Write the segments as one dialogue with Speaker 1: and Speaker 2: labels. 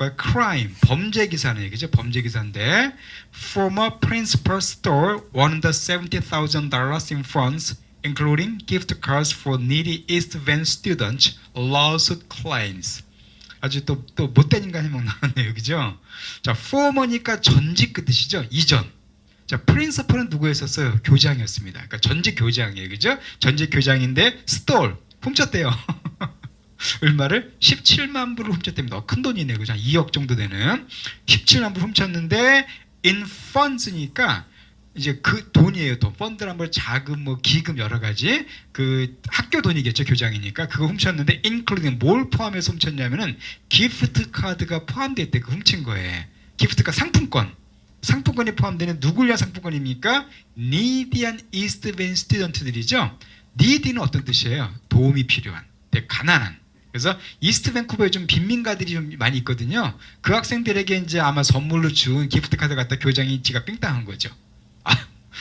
Speaker 1: 뭘까요? crime, 범죄 기사는 얘기죠. 범죄 기사인데 former principal stole $170,000 in funds including gift cards for needy East Van students, lawsuit claims. 아주 또 못된 인간 해먹 나왔네요. 그죠? 자, former니까 전직 그 뜻이죠. 이전. 자, principal은 누구였었어요? 교장이었습니다. 그러니까 전직 교장이에요. 그죠? 전직 교장인데 stole, 훔쳤대요. 얼마를? 17만 불을 훔쳤답니다. 큰 돈이네요. 그죠? 2억 정도 되는 17만 불 훔쳤는데 in funds니까 이제 그 돈이에요. 돈. 펀드란 걸 자금, 뭐 기금 여러 가지 그 학교 돈이겠죠. 교장이니까 그거 훔쳤는데 including 뭘 포함해서 훔쳤냐면은 기프트 카드가 포함되어 있대. 그 훔친 거에 기프트 카드 상품권이 포함되는 누굴 위한 상품권입니까? needy한 East Van 스튜던트들이죠. needy는 어떤 뜻이에요? 도움이 필요한, 되게 가난한. 그래서 이스트 밴쿠버에 좀 빈민가들이 좀 많이 있거든요. 그 학생들에게 이제 아마 선물로 준 기프트 카드 갖다 교장이 지가 삥땅한 거죠.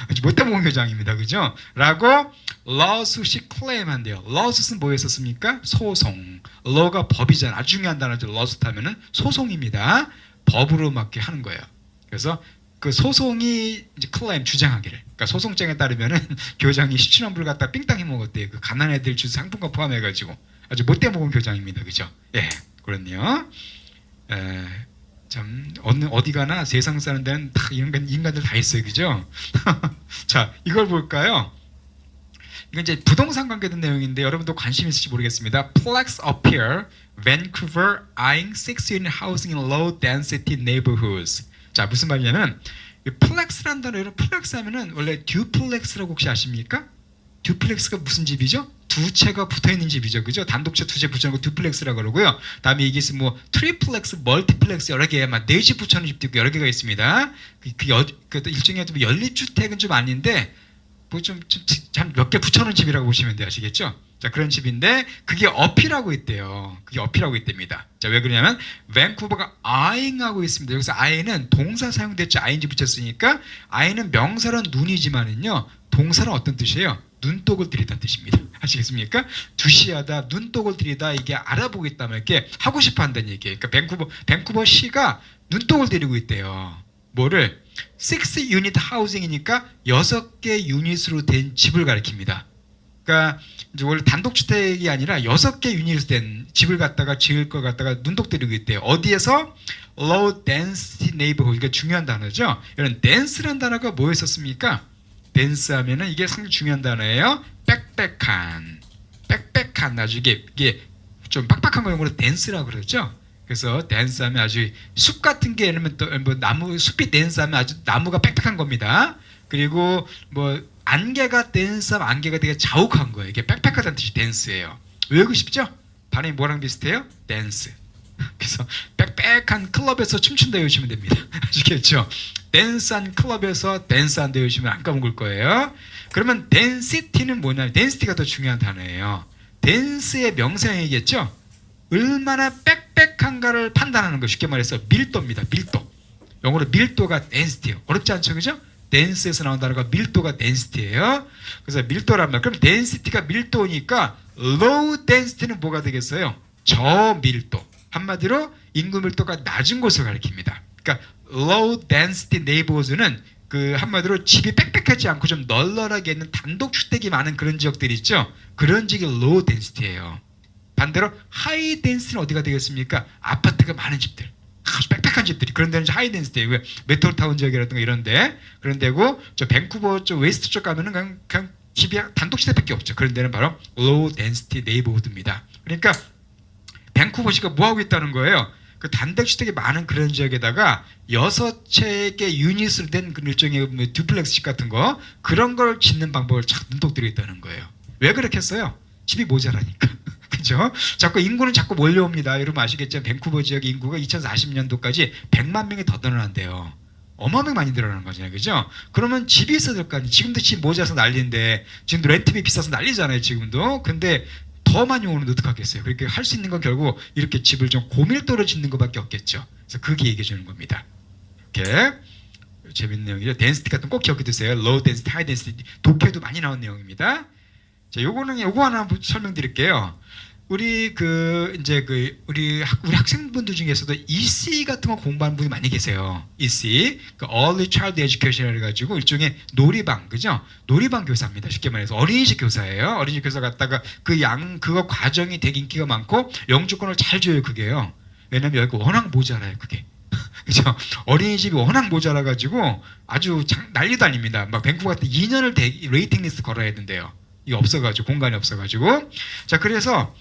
Speaker 1: 아주 못해먹은 교장입니다. 그죠? 라고 lawsuit이 claim한대요. lawsuit은 뭐였었습니까? 소송. law가 법이잖아. 아주 중요한 단어죠. lawsuit 하면은 소송입니다. 법으로 맞게 하는 거예요. 그래서 그 소송이 이제 claim 주장하기를. 그러니까 소송장에 따르면은 교장이 17만 불 갖다 삥땅 해먹었대요. 그 가난 애들 주 상품권 포함해가지고 아주 못돼먹은 교장입니다. 그죠? 예, 그렇네요. 참 어디 가나 세상 사는 데는 다 인간들 다 있어요. 그죠? 자, 이걸 볼까요? 이건 이제 부동산 관계된 내용인데 여러분도 관심 있을지 모르겠습니다. Plex appear, Vancouver eyeing 6-unit housing in low density neighborhoods. 자, 무슨 말이냐면 플렉스라는 단어, 여러분 플렉스 하면은 원래 듀플렉스라고 혹시 아십니까? 듀플렉스가 무슨 집이죠? 두 채가 붙어있는 집이죠. 그죠? 단독채 두 채 붙여놓은 거 듀플렉스라고 그러고요. 다음에 이게 있으면 뭐 트리플렉스, 멀티플렉스 여러 개, 막 네 집 붙여놓은 집도 있고 여러 개가 있습니다. 그 일종의 좀 연립주택은 좀 아닌데 뭐 좀 몇 개 붙여놓은 집이라고 보시면 돼요. 아시겠죠? 자, 그런 집인데 그게 어필하고 있대요. 그게 어필하고 있답니다. 자, 왜 그러냐면 밴쿠버가 eyeing하고 있습니다. 여기서 eye는 동사 사용됐죠. ing 붙였으니까 eye는 명사는 눈이지만은요. 동사는 어떤 뜻이에요? 눈독을 들이다는 뜻입니다. 아시겠습니까? 두시하다, 눈독을 들이다, 이게 알아보겠다, 이렇게 하고 싶어 한다는 얘기예요. 그러니까 밴쿠버 시가 눈독을 들이고 있대요. 뭐를? 6-unit housing이니까 6개 유닛으로 된 집을 가리킵니다. 그러니까 이제 원래 단독주택이 아니라 6개 유닛으로 된 집을 갖다가 지을 걸 갖다가 눈독 들이고 있대요. 어디에서? low density neighborhood. 이게 중요한 단어죠. 이런 dense라는 단어가 뭐였었습니까? dense 하면은 이게 상당히 중요한 단어예요. 빽빽한, 아주 이게 좀 빡빡한 거 용어로 dense라고 그러죠. 그래서 dense 하면 아주 숲 같은 게 예를 들면 뭐 나무 숲이 dense 하면 아주 나무가 빽빽한 겁니다. 그리고 뭐 안개가 dense 하면 안개가 되게 자욱한 거예요. 이게 빽빽하다는 뜻이 dense예요. 외우고 싶죠? 발음이 뭐랑 비슷해요? dense. 그래서 빽빽한 클럽에서 춤춘다 외우시면 됩니다. 아시겠죠? 댄스한 클럽에서 댄스한 데 외우시면 안 까먹을 거예요. 그러면 density는 뭐냐면 density가 더 중요한 단어예요. 댄스의 명사형이겠죠? 얼마나 빽빽한가를 판단하는 거, 쉽게 말해서 밀도입니다. 밀도. 영어로 밀도가 density예요. 어렵지 않죠? 그죠? dense에서 나온 단어가 밀도가 density예요. 그래서 밀도란 말. 그럼 density가 밀도니까 low density는 뭐가 되겠어요? 저밀도. 한마디로 인구 밀도가 낮은 곳을 가리킵니다. 그러니까 low density neighborhoods는 그 한마디로 집이 빽빽하지 않고 좀 널널하게 있는 단독 주택이 많은 그런 지역들이 있죠. 그런 지역이 low density예요. 반대로 high density는 어디가 되겠습니까? 아파트가 많은 집들, 아주 빽빽한 집들이, 그런 데는 high density예요. 왜? 메트로타운 지역이라든가 이런데, 그런 데고 저 밴쿠버 쪽 웨스트 쪽 가면은 그냥 집이 단독 주택밖에 없죠. 그런 데는 바로 low density neighborhood입니다. 그러니까 밴쿠버시가 뭐 하고 있다는 거예요? 그 단독주택이 많은 그런 지역에다가 6채의 유닛으로 된 그 일종의 듀플렉스식 같은 거, 그런 걸 짓는 방법을 착 눈독 들여 있다는 거예요. 왜 그렇게 했어요? 집이 모자라니까. 그죠? 자꾸 인구는 자꾸 몰려옵니다. 여러분 아시겠죠? 밴쿠버 지역 인구가 2040년도까지 100만 명이 더 늘어난대요. 어마어마하게 많이 늘어나는 거잖아요. 그죠? 그러면 집이 있어야 될 거 아니에요. 지금도 집 모자라서 난리인데, 지금도 렌트비 비싸서 난리잖아요. 지금도. 근데 더 많이 오는데 어떡하겠어요? 그렇게 할 수 있는 건 결국 이렇게 집을 좀 고밀도로 짓는 것밖에 없겠죠. 그래서 그게 얘기해 주는 겁니다. 이렇게 재밌는 내용이죠. density 같은 거 꼭 기억해 두세요. low density, high density. 독해도 많이 나온 내용입니다. 자, 요거 하나 설명드릴게요. 우리 우리 학생분들 중에서도 EC 같은 거 공부하는 분이 많이 계세요. EC, 그 Early Child Education이라 가지고 일종의 놀이방, 그죠? 놀이방 교사입니다. 쉽게 말해서 어린이집 교사예요. 어린이집 교사 갔다가 그거 과정이 되게 인기가 많고 영주권을 잘 줘요, 그게요. 왜냐면 여기 워낙 모자라요, 그게. 그죠? 어린이집이 워낙 모자라 가지고 아주 난리도 아닙니다. 막 밴쿠버 같은 2년을 웨이팅 리스트 걸어야 된대요. 이게 없어가지고 공간이 없어가지고. 자, 그래서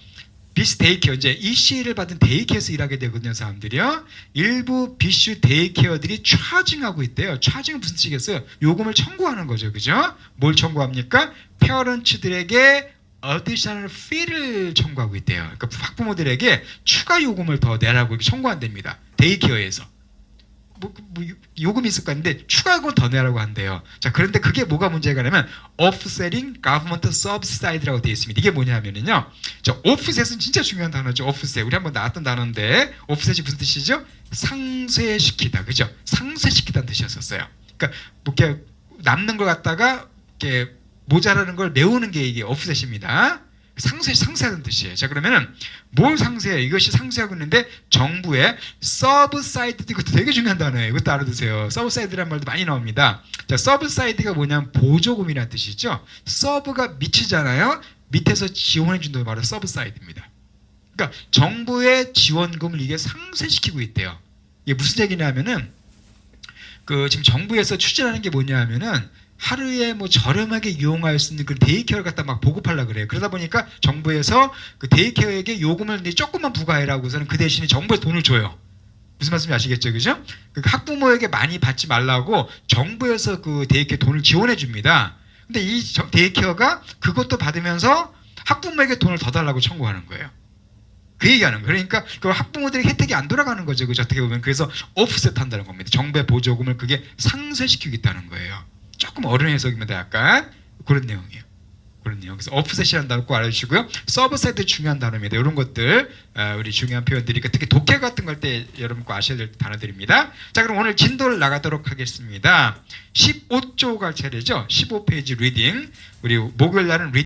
Speaker 1: 비스 데이케어, 이제 EC를 받은 데이케어에서 일하게 되거든요, 사람들이요. 일부 비슈 데이케어들이 차징하고 있대요. 차징은 무슨 뜻이겠어요? 요금을 청구하는 거죠, 그죠? 뭘 청구합니까? 페어런츠들에게 어디셔널 피를 청구하고 있대요. 그러니까 학부모들에게 추가 요금을 더 내라고 이렇게 청구한답니다. 데이케어에서. 요금이 있을 거 같은데 추가 요금 더 내라고 한대요. 자, 그런데 그게 뭐가 문제가 되냐면 offsetting government subsidy라고 되어 있습니다. 이게 뭐냐면요. 자, offset은 진짜 중요한 단어죠. offset. 우리 한번 나왔던 단어인데 offset이 무슨 뜻이죠? 상쇄시키다. 그죠? 상쇄시키다는 뜻이었어요. 그러니까 뭐 이렇게 남는 걸 갖다가 이렇게 모자라는 걸 메우는 게 이게 offset입니다. 상쇄하는 뜻이에요. 자, 그러면은 뭘 상쇄해요? 이것이 상쇄하고 있는데 정부의 서브사이드, 이것도 되게 중요한 단어예요. 이것도 알아두세요. 서브사이드라는 말도 많이 나옵니다. 자, 서브사이드가 뭐냐면 보조금이라는 뜻이죠. 서브가 밑이잖아요. 밑에서 지원해 준다고 말해서 서브사이드입니다. 그러니까 정부의 지원금을 이게 상쇄시키고 있대요. 이게 무슨 얘기냐면은 지금 정부에서 추진하는 게 뭐냐면은 하루에 뭐 저렴하게 이용할 수 있는 그런 데이케어를 갖다 막 보급하려고 그래요. 그러다 보니까 정부에서 그 데이케어에게 요금을 조금만 부과해라고서는 그 대신에 정부에서 돈을 줘요. 무슨 말씀인지 아시겠죠, 그죠? 그러니까 학부모에게 많이 받지 말라고 정부에서 그 데이케어 돈을 지원해 줍니다. 근데 이 데이케어가 그것도 받으면서 학부모에게 돈을 더 달라고 청구하는 거예요. 그 얘기하는 거예요. 그러니까 그 학부모들에게 혜택이 안 돌아가는 거죠, 그죠? 어떻게 보면. 그래서 오프셋 한다는 겁니다. 정부의 보조금을 그게 상쇄시키겠다는 거예요. 조금 어려운 해석입니다. 약간 그런 내용이에요. 그런 내용. 그래서 오프셋이라는 단어 꼭 알아주시고요. 서브셋도 중요한 단어입니다. 이런 것들 우리 중요한 표현들이 특히 독해 같은 걸 때 여러분 꼭 아셔야 될 단어들입니다. 자, 그럼 오늘 진도를 나가도록 하겠습니다. 15조 갈 차례죠. 15페이지 리딩. 우리 목요일 날은 리딩.